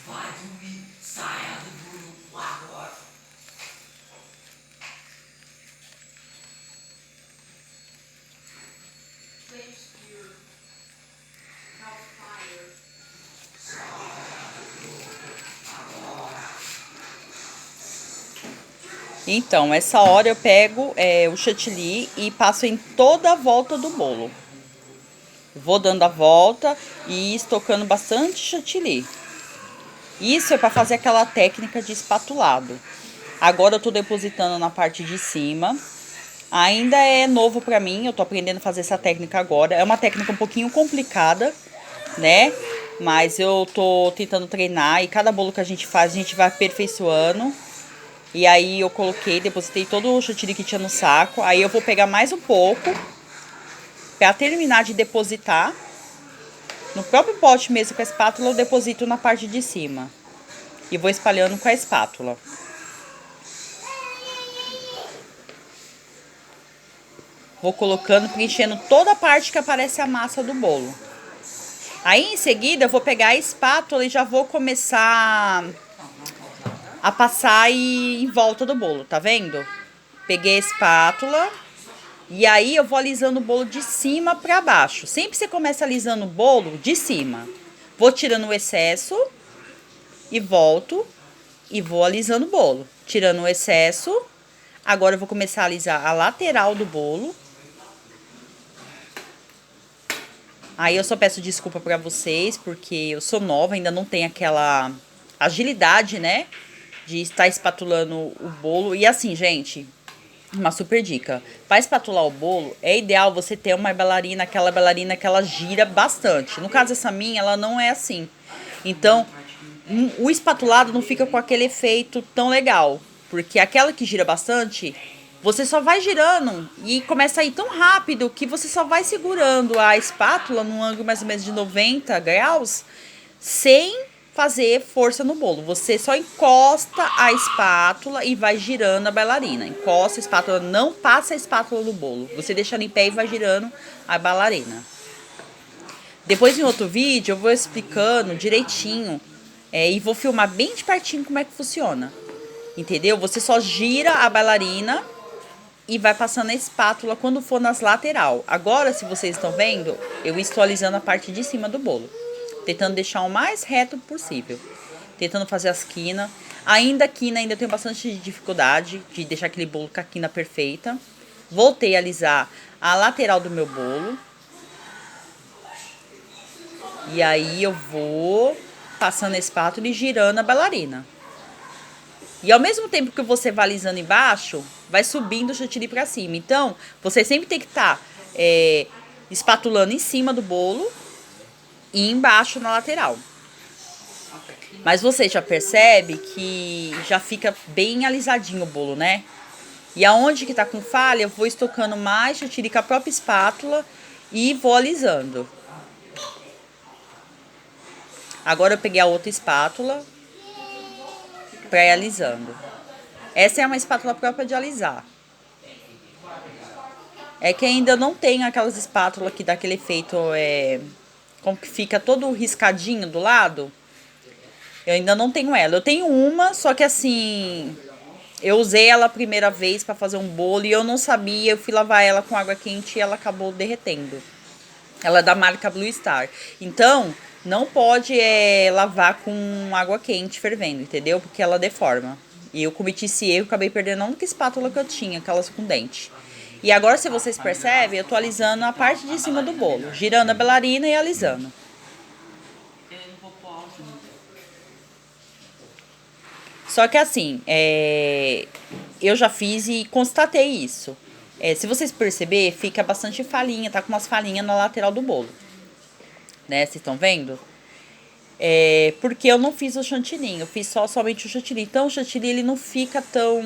Vai dormir, saia do burro agora. Então, essa hora eu pego o chantilly e passo em toda a volta do bolo. Vou dando a volta e estocando bastante chantilly. Isso é para fazer aquela técnica de espatulado. Agora eu tô depositando na parte de cima. Ainda é novo para mim, eu tô aprendendo a fazer essa técnica agora. É uma técnica um pouquinho complicada, né? Mas eu tô tentando treinar e cada bolo que a gente faz, a gente vai aperfeiçoando. E aí eu depositei todo o chantilly que tinha no saco. Aí eu vou pegar mais um pouco para terminar de depositar. No próprio pote mesmo com a espátula eu deposito na parte de cima. E vou espalhando com a espátula. Vou colocando, preenchendo toda a parte que aparece a massa do bolo. Aí em seguida eu vou pegar a espátula e já vou começar a passar em volta do bolo, tá vendo? Peguei a espátula e aí eu vou alisando o bolo de cima pra baixo. Sempre você começa alisando o bolo de cima. Vou tirando o excesso e volto e vou alisando o bolo. Tirando o excesso, agora eu vou começar a alisar a lateral do bolo. Aí eu só peço desculpa pra vocês, porque eu sou nova, ainda não tenho aquela agilidade, né? De estar espatulando o bolo. E assim, gente, uma super dica. Para espatular o bolo, é ideal você ter uma bailarina, aquela bailarina que ela gira bastante. No caso essa minha, ela não é assim. Então, o espatulado não fica com aquele efeito tão legal. Porque aquela que gira bastante, você só vai girando e começa a ir tão rápido que você só vai segurando a espátula num ângulo mais ou menos de 90 graus sem fazer força no bolo. Você só encosta a espátula e vai girando a bailarina. Encosta a espátula, não passa a espátula no bolo. Você deixa ela em pé e vai girando a bailarina. Depois em outro vídeo eu vou explicando direitinho e vou filmar bem de pertinho como é que funciona. Entendeu? Você só gira a bailarina e vai passando a espátula quando for nas lateral. Agora, se vocês estão vendo, eu estou alisando a parte de cima do bolo. Tentando deixar o mais reto possível. Tentando fazer as quinas. Ainda a quina, ainda tenho bastante dificuldade de deixar aquele bolo com a quina perfeita. Voltei a alisar a lateral do meu bolo. E aí eu vou passando a espátula e girando a bailarina. E ao mesmo tempo que você vai alisando embaixo, vai subindo o chantilly pra cima. Então, você sempre tem que estar espatulando em cima do bolo e embaixo na lateral. Mas você já percebe que já fica bem alisadinho o bolo, né? E aonde que tá com falha, eu vou estocando mais chantilly com a própria espátula e vou alisando. Agora eu peguei a outra espátula pra ir alisando. Essa é uma espátula própria de alisar. É que ainda não tenho aquelas espátulas que dá aquele efeito, como que fica todo riscadinho do lado. Eu ainda não tenho ela. Eu tenho uma, só que assim, eu usei ela a primeira vez pra fazer um bolo e eu não sabia. Eu fui lavar ela com água quente e ela acabou derretendo. Ela é da marca Blue Star. Então, não pode lavar com água quente fervendo, entendeu? Porque ela deforma. E eu cometi esse erro, acabei perdendo a única espátula que eu tinha, aquelas com dente. E agora, se vocês percebem, eu tô alisando a parte de cima do bolo, girando a bailarina e alisando. Só que assim, eu já fiz e constatei isso. Se vocês perceberem, fica bastante falhinha, tá com umas falhinhas na lateral do bolo. Né, vocês estão vendo? Porque eu não fiz o chantilly, eu fiz somente o chantilly. Então o chantilly ele não fica tão...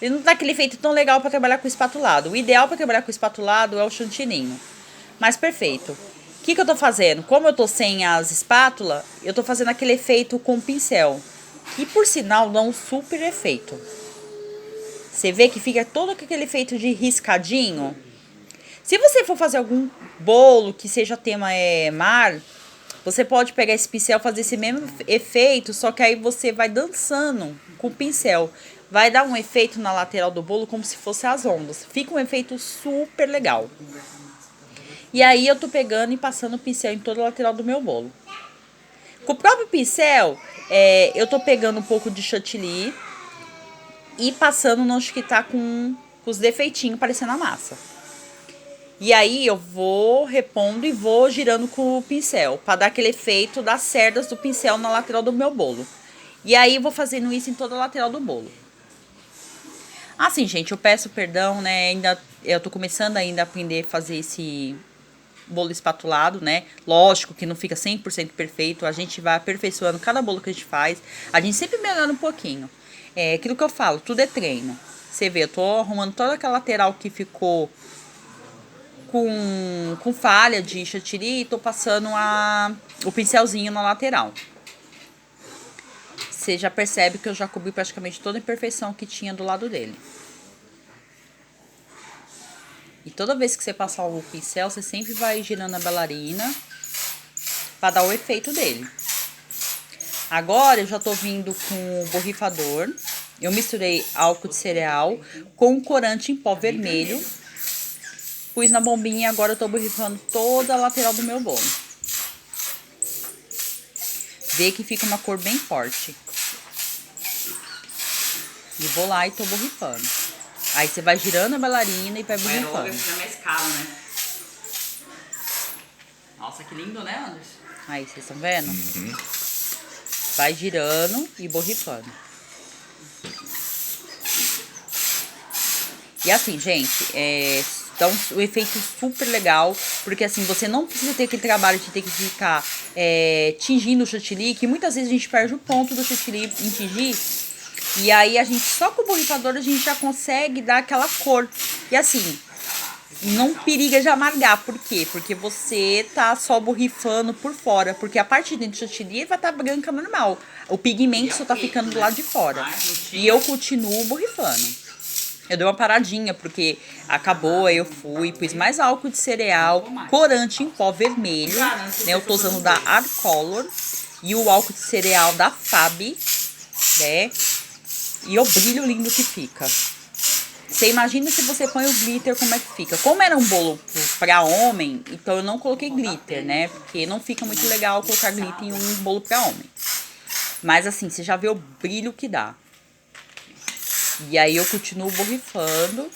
Ele não dá aquele efeito tão legal para trabalhar com espatulado. O ideal para trabalhar com espatulado é o chantilly. Mas perfeito. que eu tô fazendo? Como eu tô sem as espátulas, eu tô fazendo aquele efeito com pincel. Que, por sinal, dá um super efeito. Você vê que fica todo aquele efeito de riscadinho. Se você for fazer algum bolo que seja tema mar, você pode pegar esse pincel e fazer esse mesmo efeito, só que aí você vai dançando com o pincel. Vai dar um efeito na lateral do bolo como se fosse as ondas. Fica um efeito super legal. E aí eu tô pegando e passando o pincel em toda a lateral do meu bolo. Com o próprio pincel, eu tô pegando um pouco de chantilly e passando onde que tá com os defeitinhos parecendo a massa. E aí eu vou repondo e vou girando com o pincel, para dar aquele efeito das cerdas do pincel na lateral do meu bolo. E aí eu vou fazendo isso em toda a lateral do bolo. Assim, gente, eu peço perdão, né? Eu tô começando ainda a aprender a fazer esse bolo espatulado, né? Lógico que não fica 100% perfeito, a gente vai aperfeiçoando cada bolo que a gente faz, a gente sempre melhora um pouquinho. É aquilo que eu falo, tudo é treino. Você vê, eu tô arrumando toda aquela lateral que ficou com falha de chantilly e tô passando o pincelzinho na lateral. Você já percebe que eu já cobri praticamente toda a imperfeição que tinha do lado dele. E toda vez que você passar o pincel, você sempre vai girando a bailarina para dar o efeito dele. Agora eu já tô vindo com o borrifador. Eu misturei álcool de cereal com corante em pó vermelho. Pus na bombinha e agora eu tô borrifando toda a lateral do meu bolo. Vê que fica uma cor bem forte. E vou lá e tô borrifando. Aí você vai girando a bailarina e vai borrifando. O aerógrafo é mais caro, né? Nossa, que lindo, né, Anderson? Aí, vocês estão vendo? Uhum. Vai girando e borrifando. E assim, gente, dá um efeito super legal, porque assim, você não precisa ter aquele trabalho de ter que ficar tingindo o chantilly, que muitas vezes a gente perde o ponto do chantilly em tingir, e aí a gente, só com o borrifador, a gente já consegue dar aquela cor. E assim, não periga de amargar, por quê? Porque você tá só borrifando por fora, porque a parte de dentro do chantilly vai estar branca normal, o pigmento só tá ficando do lado de fora, e eu continuo borrifando. Eu dei uma paradinha, porque acabou, aí eu fui, pus mais álcool de cereal, corante em pó vermelho, né? Eu tô usando da Arcolor e o álcool de cereal da Fab, né? E o brilho lindo que fica. Você imagina se você põe o glitter, como é que fica. Como era um bolo pra homem, então eu não coloquei glitter, né? Porque não fica muito legal colocar glitter em um bolo pra homem. Mas assim, você já vê o brilho que dá. E aí eu continuo borrifando.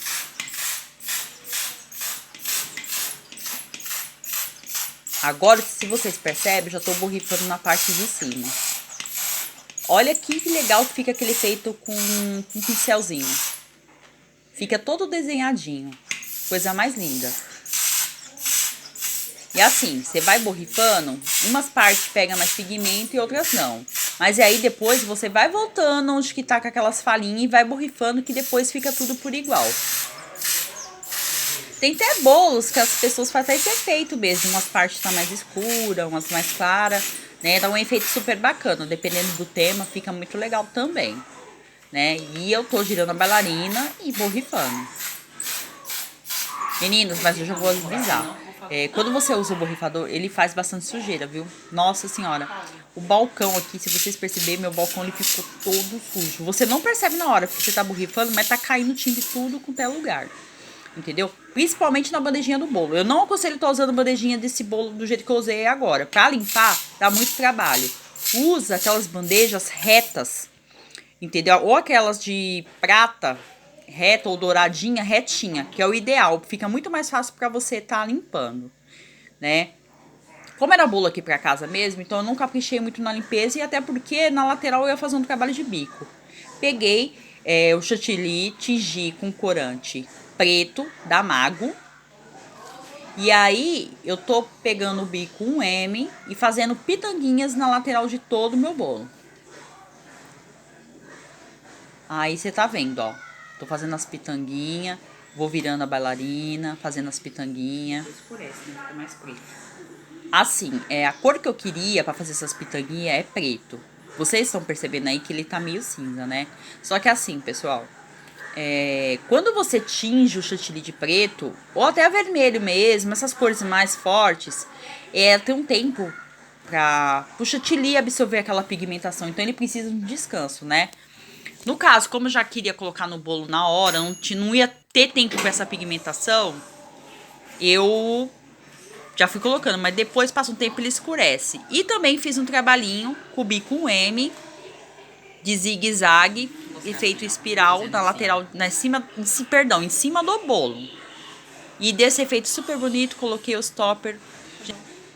Agora, se vocês percebem, eu já tô borrifando na parte de cima. Olha que legal que fica aquele efeito com um pincelzinho. Fica todo desenhadinho. Coisa mais linda. E assim, você vai borrifando, umas partes pegam mais pigmento e outras não. Mas aí depois você vai voltando onde que tá com aquelas falhinhas e vai borrifando, que depois fica tudo por igual. Tem até bolos que as pessoas fazem esse efeito mesmo. Umas partes tá mais escura, umas mais claras, né? Dá um efeito super bacana. Dependendo do tema, fica muito legal também, né? E eu tô girando a bailarina e borrifando. Meninos, mas eu já vou avisar. Quando você usa o borrifador, ele faz bastante sujeira, viu? Nossa senhora. O balcão aqui, se vocês perceberem, meu balcão ele ficou todo sujo. Você não percebe na hora que você tá borrifando, mas tá caindo tinta tudo com até lugar. Entendeu? Principalmente na bandejinha do bolo. Eu não aconselho estar usando bandejinha desse bolo do jeito que eu usei agora. Pra limpar, dá muito trabalho. Usa aquelas bandejas retas, entendeu? Ou aquelas de prata, reta ou douradinha, retinha, que é o ideal. Fica muito mais fácil pra você estar limpando, né? Como era bolo aqui pra casa mesmo, então eu não caprichei muito na limpeza. E até porque na lateral eu ia fazer um trabalho de bico. Peguei o chantilly, tingi com corante preto da Mago. E aí eu tô pegando o bico 1M e fazendo pitanguinhas na lateral de todo o meu bolo. Aí você tá vendo, ó. Tô fazendo as pitanguinhas, vou virando a bailarina, fazendo as pitanguinhas. Escurece, né? Fica mais preto. Assim, a cor que eu queria pra fazer essas pitanguinhas é preto. Vocês estão percebendo aí que ele tá meio cinza, né? Só que assim, pessoal, quando você tinge o chantilly de preto, ou até vermelho mesmo, essas cores mais fortes, tem um tempo para o chantilly absorver aquela pigmentação. Então ele precisa de um descanso, né? No caso, como eu já queria colocar no bolo na hora, não ia ter tempo para essa pigmentação, eu já fui colocando, mas depois passa um tempo ele escurece. E também fiz um trabalhinho, cubi com M, de zigue-zague, efeito espiral na lateral, em cima do bolo. E desse efeito super bonito, coloquei os topper